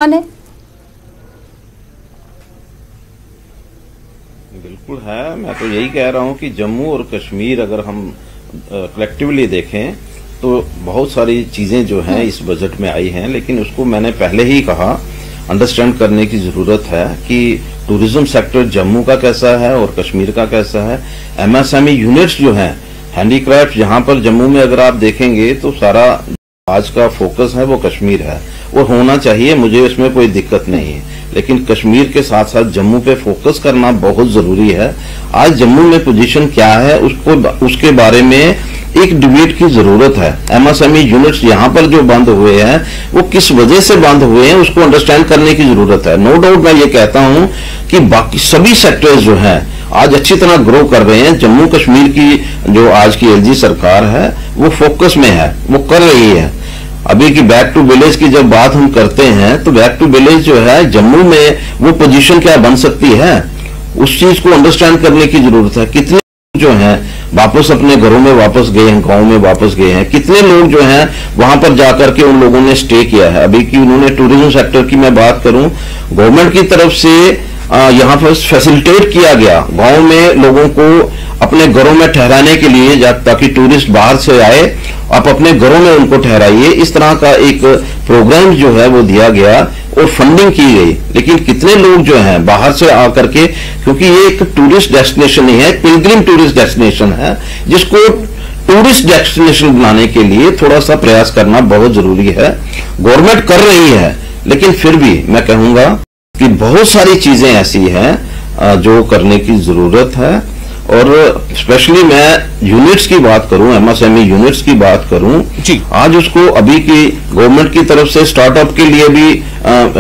है? बिल्कुल है। मैं तो यही कह रहा हूं कि जम्मू और कश्मीर अगर हम कलेक्टिवली देखें तो बहुत सारी चीजें जो हैं इस बजट में आई हैं, लेकिन उसको मैंने पहले ही कहा अंडरस्टैंड करने की जरूरत है कि टूरिज्म सेक्टर जम्मू का कैसा है और कश्मीर का कैसा है। एमएसएमई यूनिट्स जो हैं, हैंडीक्राफ्ट, जहां पर जम्मू में अगर आप देखेंगे तो सारा आज का फोकस है वो कश्मीर है और होना चाहिए, मुझे इसमें कोई दिक्कत नहीं है, लेकिन कश्मीर के साथ साथ जम्मू पे फोकस करना बहुत जरूरी है। आज जम्मू में पोजीशन क्या है उसके बारे में एक डिबेट की जरूरत है। एमएसएमई यूनिट्स यहाँ पर जो बंद हुए हैं वो किस वजह से बंद हुए हैं उसको अंडरस्टैंड करने की जरूरत है। नो डाउट मैं ये कहता हूं कि बाकी सभी सेक्टर्स जो हैं आज अच्छी तरह ग्रो कर रहे हैं। जम्मू कश्मीर की जो आज की एलजी सरकार है वो फोकस में है, वो कर रही है। अभी की बैक टू विलेज की जब बात हम करते हैं तो बैक टू विलेज जो है जम्मू में वो पोजीशन क्या बन सकती है, उस चीज को अंडरस्टैंड करने की जरूरत है। कितने जो हैं वापस अपने घरों में वापस गए हैं, गांव में वापस गए हैं, कितने लोग जो हैं वहां पर जाकर के उन लोगों ने स्टे किया है। अभी की उन्होंने टूरिज्म सेक्टर की मैं बात करूं, गवर्नमेंट की तरफ से यहाँ पर फैसिलिटेट किया गया गांव में लोगों को अपने घरों में ठहराने के लिए, ताकि टूरिस्ट बाहर से आए, आप अपने घरों में उनको ठहराइए। इस तरह का एक प्रोग्राम जो है वो दिया गया और फंडिंग की गई। लेकिन कितने लोग जो हैं बाहर से आकर के, क्योंकि ये एक टूरिस्ट डेस्टिनेशन नहीं है, पिलग्रिम टूरिस्ट डेस्टिनेशन है, जिसको टूरिस्ट डेस्टिनेशन बनाने के लिए थोड़ा सा प्रयास करना बहुत जरूरी है। गवर्नमेंट कर रही है, लेकिन फिर भी मैं कहूंगा कि बहुत सारी चीजें ऐसी हैं जो करने की जरूरत है। और स्पेशली मैं यूनिट्स की बात करूं, एमएसएमई यूनिट्स की बात करूं, आज उसको अभी की गवर्नमेंट की तरफ से स्टार्टअप के लिए भी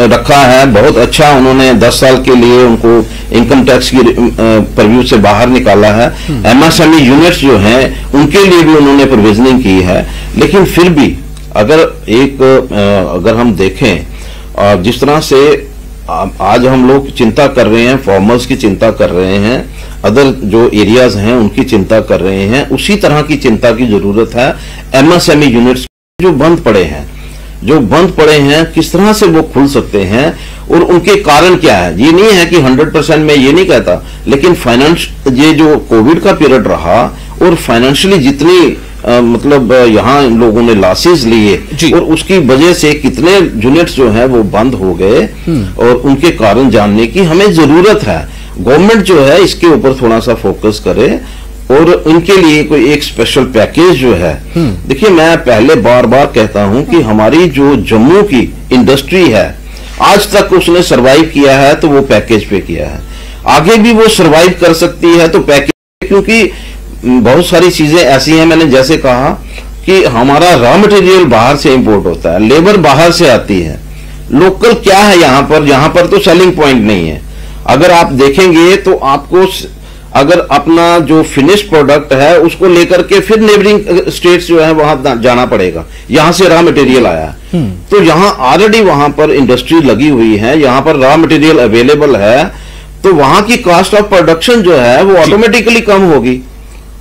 रखा है। बहुत अच्छा, उन्होंने 10 साल के लिए उनको इनकम टैक्स की परव्यू से बाहर निकाला है। एमएसएमई यूनिट्स जो हैं उनके लिए भी उन्होंने प्रोविजनिंग की है। लेकिन फिर भी अगर हम देखें जिस तरह से आज हम लोग चिंता कर रहे हैं, फार्मर्स की चिंता कर रहे हैं, अदर जो एरियाज हैं उनकी चिंता कर रहे हैं, उसी तरह की चिंता की जरूरत है एमएसएमई यूनिट्स जो बंद पड़े हैं किस तरह से वो खुल सकते हैं और उनके कारण क्या है। ये नहीं है कि 100% मैं ये नहीं कहता, लेकिन फाइनेंस, ये जो कोविड का पीरियड रहा और फाइनेंशियली जितनी मतलब यहाँ लोगों ने लॉसेस लिए और उसकी वजह से कितने यूनिट्स जो हैं वो बंद हो गए और उनके कारण जानने की हमें जरूरत है। गवर्नमेंट जो है इसके ऊपर थोड़ा सा फोकस करे और उनके लिए कोई एक स्पेशल पैकेज जो है। देखिए, मैं पहले बार बार कहता हूं कि हमारी जो जम्मू की इंडस्ट्री है आज तक उसने सरवाइव किया है तो वो पैकेज पे किया है, आगे भी वो सरवाइव कर सकती है तो पैकेज, क्योंकि बहुत सारी चीजें ऐसी हैं, मैंने जैसे कहा कि हमारा रॉ मटेरियल बाहर से इंपोर्ट होता है, लेबर बाहर से आती है, लोकल क्या है यहाँ पर तो सेलिंग पॉइंट नहीं है। अगर आप देखेंगे तो आपको अगर अपना जो फिनिश प्रोडक्ट है उसको लेकर के फिर नेबरिंग स्टेट्स जो है वहां जाना पड़ेगा, यहां से रॉ मटेरियल आया तो यहां ऑलरेडी वहां पर इंडस्ट्री लगी हुई है, यहां पर रॉ मटेरियल अवेलेबल है, तो वहां की कॉस्ट ऑफ प्रोडक्शन जो है वो ऑटोमेटिकली कम होगी।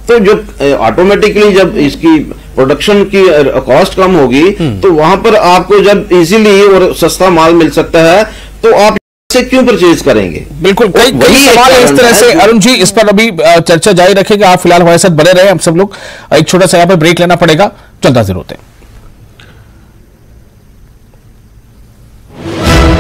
तो जो ऑटोमेटिकली जब इसकी प्रोडक्शन की कॉस्ट कम होगी तो वहां पर आपको जब इजीली और सस्ता माल मिल सकता है तो आप से क्यों परचेज करेंगे। बिल्कुल, कई सवाल है इस तरह से। अरुण जी, इस पर अभी चर्चा जारी रखेंगे, आप फिलहाल हमारे साथ बने रहे। हम सब लोग एक छोटा सा यहाँ पर ब्रेक लेना पड़ेगा, चलता जरूर है।